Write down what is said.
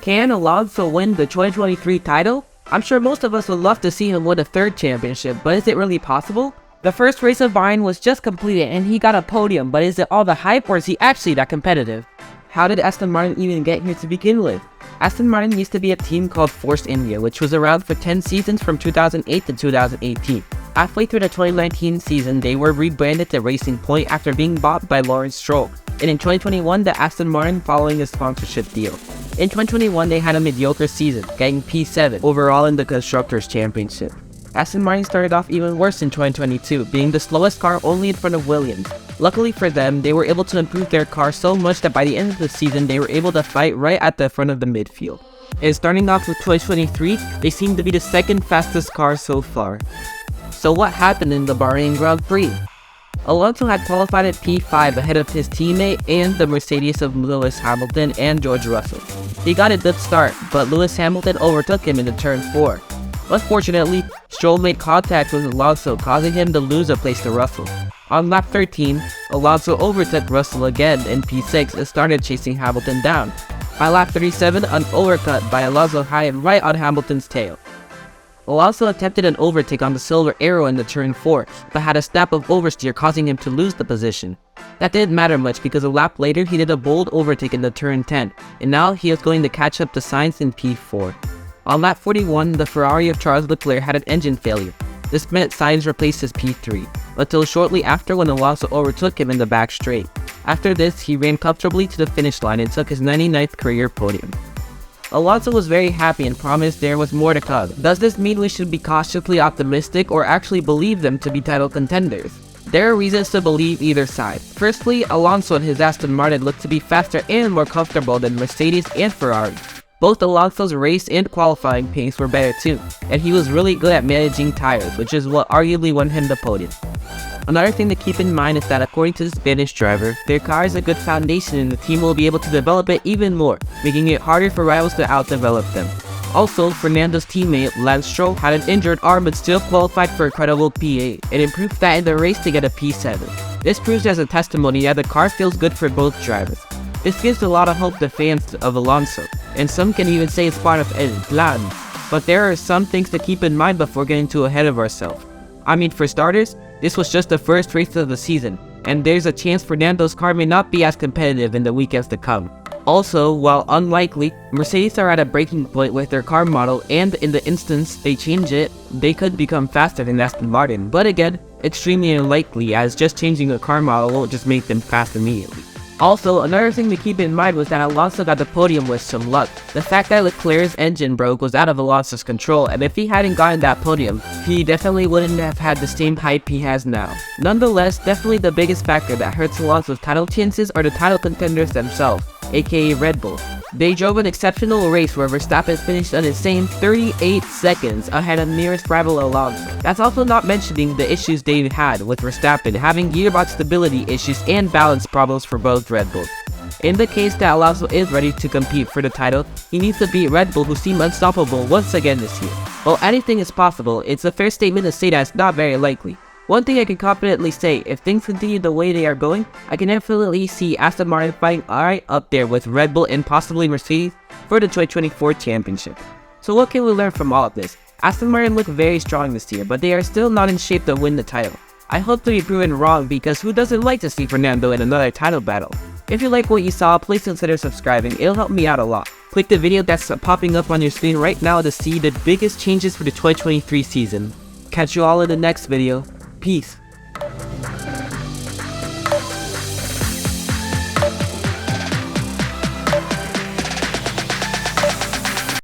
Can Alonso win the 2023 title? I'm sure most of us would love to see him win a third championship, but is it really possible? The first race of Bahrain was just completed and he got a podium, but is it all the hype or is he actually that competitive? How did Aston Martin even get here to begin with? Aston Martin used to be a team called Force India, which was around for 10 seasons from 2008 to 2018. Halfway through the 2019 season, they were rebranded to Racing Point after being bought by Lawrence Stroll, and in 2021, the Aston Martin following a sponsorship deal. In 2021, they had a mediocre season, getting P7 overall in the Constructors' Championship. Aston Martin started off even worse in 2022, being the slowest car only in front of Williams. Luckily for them, they were able to improve their car so much that by the end of the season, they were able to fight right at the front of the midfield. And starting off with 2023, they seem to be the second fastest car so far. So what happened in the Bahrain Grand Prix? Alonso had qualified at P5 ahead of his teammate and the Mercedes of Lewis Hamilton and George Russell. He got a good start, but Lewis Hamilton overtook him into turn 4. Unfortunately, Stroll made contact with Alonso, causing him to lose a place to Russell. On lap 13, Alonso overtook Russell again in P6 and started chasing Hamilton down. By lap 37, an overcut by Alonso hit right on Hamilton's tail. Alonso attempted an overtake on the Silver Arrow in the turn 4, but had a snap of oversteer causing him to lose the position. That didn't matter much because a lap later he did a bold overtake in the turn 10, and now he was going to catch up to Sainz in P4. On lap 41, the Ferrari of Charles Leclerc had an engine failure. This meant Sainz replaced his P3, until shortly after when Alonso overtook him in the back straight. After this, he ran comfortably to the finish line and took his 99th career podium. Alonso was very happy and promised there was more to come. Does this mean we should be cautiously optimistic or actually believe them to be title contenders? There are reasons to believe either side. Firstly, Alonso and his Aston Martin look to be faster and more comfortable than Mercedes and Ferrari. Both Alonso's race and qualifying pace were better too, and he was really good at managing tires, which is what arguably won him the podium. Another thing to keep in mind is that according to the Spanish driver, their car is a good foundation and the team will be able to develop it even more, making it harder for rivals to outdevelop them. Also, Fernando's teammate Lance Stroll had an injured arm but still qualified for a credible P8 and improved that in the race to get a P7. This proves as a testimony that the car feels good for both drivers. This gives a lot of hope to fans of Alonso, and some can even say it's part of El Plan. But there are some things to keep in mind before getting too ahead of ourselves. I mean, for starters, this was just the first race of the season, and there's a chance Fernando's car may not be as competitive in the weekends to come. Also, while unlikely, Mercedes are at a breaking point with their car model, and in the instance they change it, they could become faster than Aston Martin, but again, extremely unlikely as just changing a car model won't just make them fast immediately. Also, another thing to keep in mind was that Alonso got the podium with some luck. The fact that Leclerc's engine broke was out of Alonso's control, and if he hadn't gotten that podium, he definitely wouldn't have had the same hype he has now. Nonetheless, definitely the biggest factor that hurts Alonso's title chances are the title contenders themselves, aka Red Bull. They drove an exceptional race where Verstappen finished an insane 38 seconds ahead of nearest rival Alonso. That's also not mentioning the issues they had with Verstappen having gearbox stability issues and balance problems for both Red Bulls. In the case that Alonso is ready to compete for the title, he needs to beat Red Bull, who seem unstoppable once again this year. While anything is possible, it's a fair statement to say that it's not very likely. One thing I can confidently say, if things continue the way they are going, I can definitely see Aston Martin fighting alright up there with Red Bull and possibly Mercedes for the 2024 championship. So what can we learn from all of this? Aston Martin look very strong this year, but they are still not in shape to win the title. I hope to be proven wrong because who doesn't like to see Fernando in another title battle? If you like what you saw, please consider subscribing, it'll help me out a lot. Click the video that's popping up on your screen right now to see the biggest changes for the 2023 season. Catch you all in the next video. Peace.